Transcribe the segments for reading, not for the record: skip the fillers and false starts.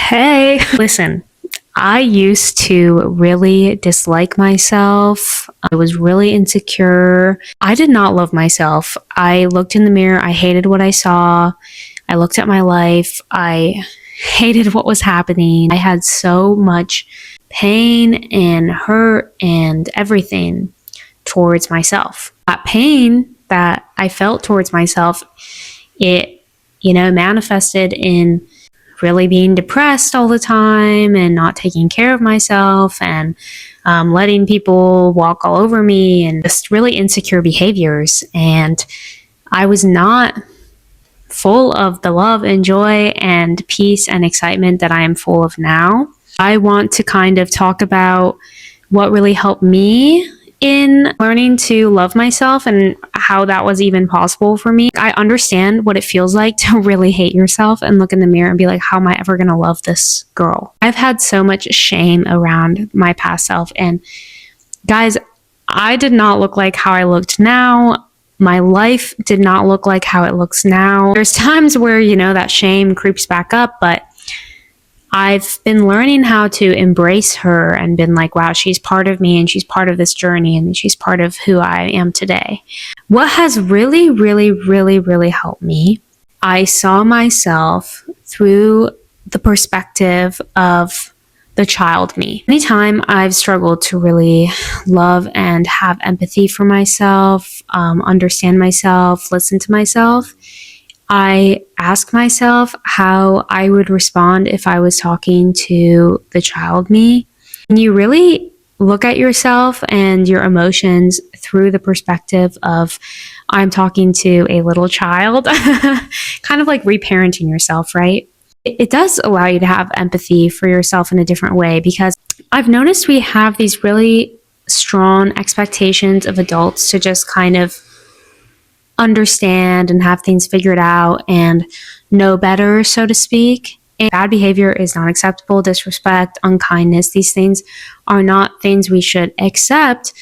Hey, listen, I used to really dislike myself. I was really insecure. I did not love myself. I looked in the mirror. I hated what I saw. I looked at my life. I hated what was happening. I had so much pain and hurt and everything towards myself. That pain that I felt towards myself, it, manifested in really being depressed all the time and not taking care of myself and letting people walk all over me and just really insecure behaviors. And I was not full of the love and joy and peace and excitement that I am full of now. I want to kind of talk about what really helped me in learning to love myself and how that was even possible for me. I understand what it feels like to really hate yourself and look in the mirror and be like, how am I ever going to love this girl? I've had so much shame around my past self. And guys, I did not look like how I looked now. My life did not look like how it looks now. There's times where, that shame creeps back up, but I've been learning how to embrace her and been like, wow, she's part of me and she's part of this journey and she's part of who I am today. What has really, really, really, really helped me, I saw myself through the perspective of the child me. Anytime I've struggled to really love and have empathy for myself, understand myself, listen to myself, I ask myself how I would respond if I was talking to the child me. And you really look at yourself and your emotions through the perspective of I'm talking to a little child, kind of like reparenting yourself, right? It does allow you to have empathy for yourself in a different way because I've noticed we have these really strong expectations of adults to just kind of understand and have things figured out and know better, so to speak. And bad behavior is not acceptable. Disrespect, unkindness, these things are not things we should accept,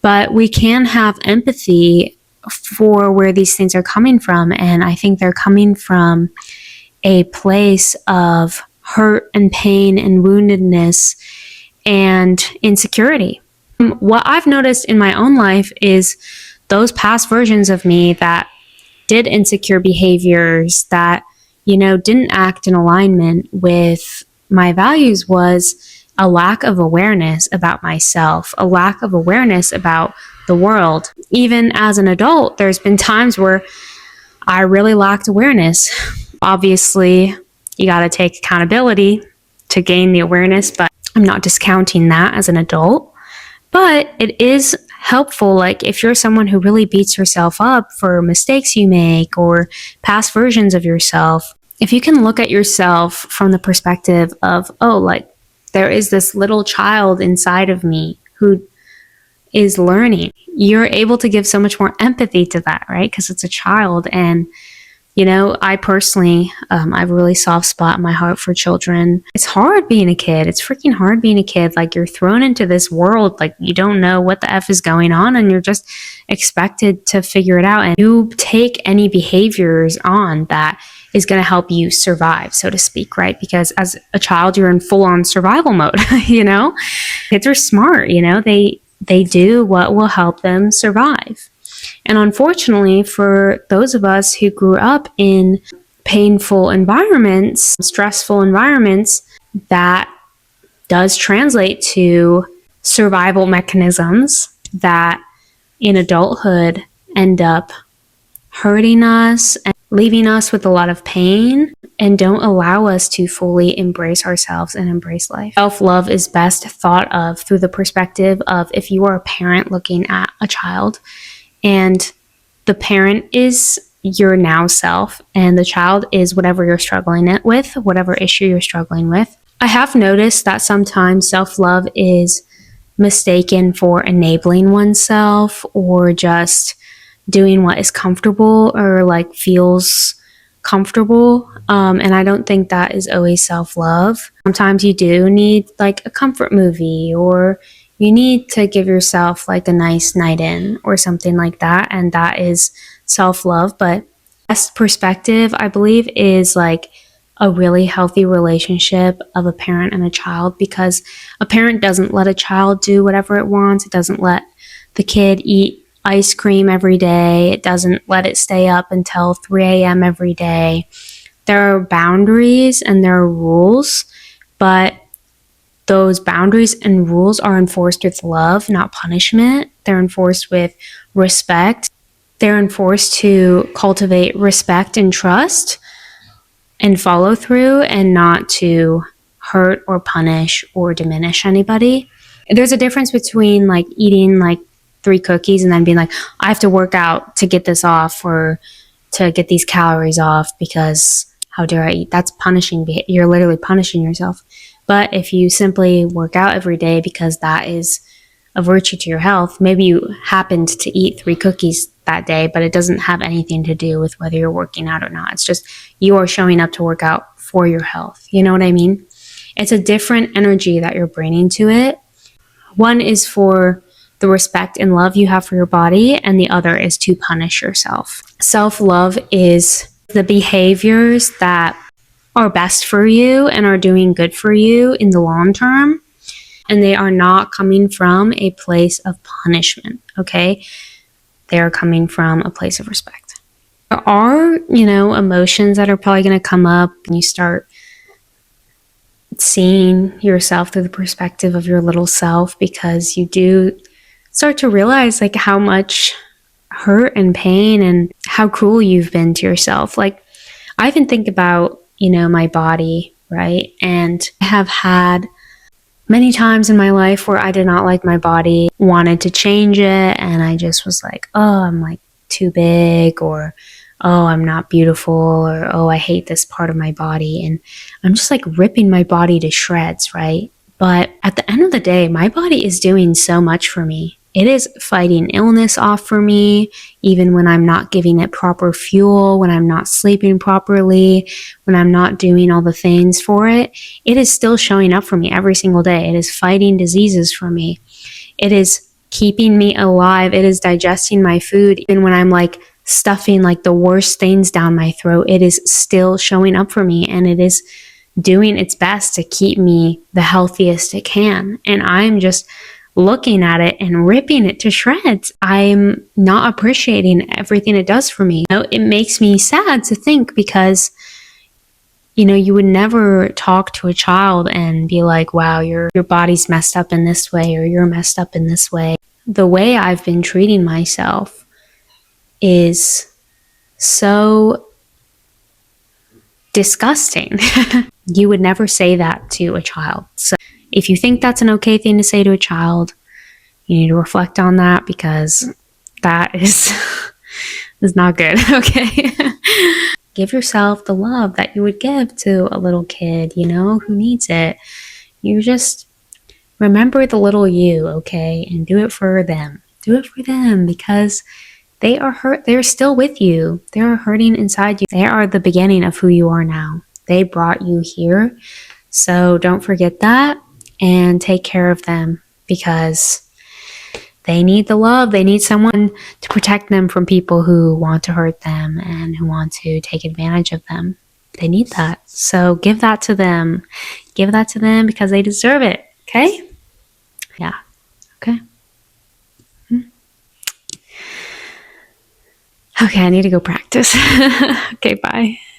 but we can have empathy for where these things are coming from. And I think they're coming from a place of hurt and pain and woundedness and insecurity. What I've noticed in my own life is those past versions of me that did insecure behaviors, that, didn't act in alignment with my values, was a lack of awareness about myself, a lack of awareness about the world. Even as an adult, there's been times where I really lacked awareness. Obviously, you got to take accountability to gain the awareness, but I'm not discounting that as an adult. But it is helpful, like if you're someone who really beats yourself up for mistakes you make or past versions of yourself, if you can look at yourself from the perspective of, oh, like there is this little child inside of me who is learning, you're able to give so much more empathy to that, right? Because it's a child. And I personally, I have a really soft spot in my heart for children. It's hard being a kid. It's freaking hard being a kid. Like you're thrown into this world, like you don't know what the F is going on and you're just expected to figure it out. And you take any behaviors on that is going to help you survive, so to speak, right? Because as a child, you're in full on survival mode, Kids are smart, they do what will help them survive. And unfortunately, for those of us who grew up in painful environments, stressful environments, that does translate to survival mechanisms that in adulthood end up hurting us and leaving us with a lot of pain and don't allow us to fully embrace ourselves and embrace life. Self-love is best thought of through the perspective of if you are a parent looking at a child, and the parent is your now self, and the child is whatever you're struggling with, whatever issue you're struggling with. I have noticed that sometimes self-love is mistaken for enabling oneself or just doing what is comfortable or like feels comfortable. And I don't think that is always self-love. Sometimes you do need like a comfort movie, or you need to give yourself like a nice night in or something like that. And that is self-love. But best perspective, I believe, is like a really healthy relationship of a parent and a child, because a parent doesn't let a child do whatever it wants. It doesn't let the kid eat ice cream every day. It doesn't let it stay up until 3 a.m. every day. There are boundaries and there are rules, but those boundaries and rules are enforced with love, not punishment. They're enforced with respect. They're enforced to cultivate respect and trust and follow through, and not to hurt or punish or diminish anybody. There's a difference between like eating like 3 cookies and then being like, I have to work out to get this off, or to get these calories off, because how dare I eat? That's punishing. You're literally punishing yourself. But if you simply work out every day because that is a virtue to your health, maybe you happened to eat 3 cookies that day, but it doesn't have anything to do with whether you're working out or not. It's just you are showing up to work out for your health. You know what I mean? It's a different energy that you're bringing to it. One is for the respect and love you have for your body, and the other is to punish yourself. Self-love is the behaviors that are best for you and are doing good for you in the long term, and they are not coming from a place of punishment, okay? They are coming from a place of respect. There are, emotions that are probably going to come up when you start seeing yourself through the perspective of your little self, because you do start to realize like how much hurt and pain and how cruel you've been to yourself. Like, I even think about, my body, right? And I have had many times in my life where I did not like my body, wanted to change it, and I just was like, oh, I'm like too big, or oh, I'm not beautiful, or oh, I hate this part of my body. And I'm just like ripping my body to shreds, right? But at the end of the day, my body is doing so much for me. It is fighting illness off for me, even when I'm not giving it proper fuel, when I'm not sleeping properly, when I'm not doing all the things for it. It is still showing up for me every single day. It is fighting diseases for me. It is keeping me alive. It is digesting my food. Even when I'm like stuffing like the worst things down my throat, it is still showing up for me, and it is doing its best to keep me the healthiest it can. And I'm just looking at it and ripping it to shreds. I'm not appreciating everything it does for me. It makes me sad to think, because you would never talk to a child and be like, wow, your body's messed up in this way, or you're messed up in this way. The way I've been treating myself is so disgusting. You would never say that to a child. So if you think that's an okay thing to say to a child, you need to reflect on that, because that is not good, okay? Give yourself the love that you would give to a little kid, who needs it. You just remember the little you, okay? And do it for them. Do it for them, because they are hurt. They're still with you. They're hurting inside you. They are the beginning of who you are now. They brought you here. So don't forget that, and take care of them, because they need the love. They need someone to protect them from people who want to hurt them and who want to take advantage of them. They need that. So give that to them. Give that to them, because they deserve it. Okay? Yeah. Okay. Okay, I need to go practice. Okay, bye.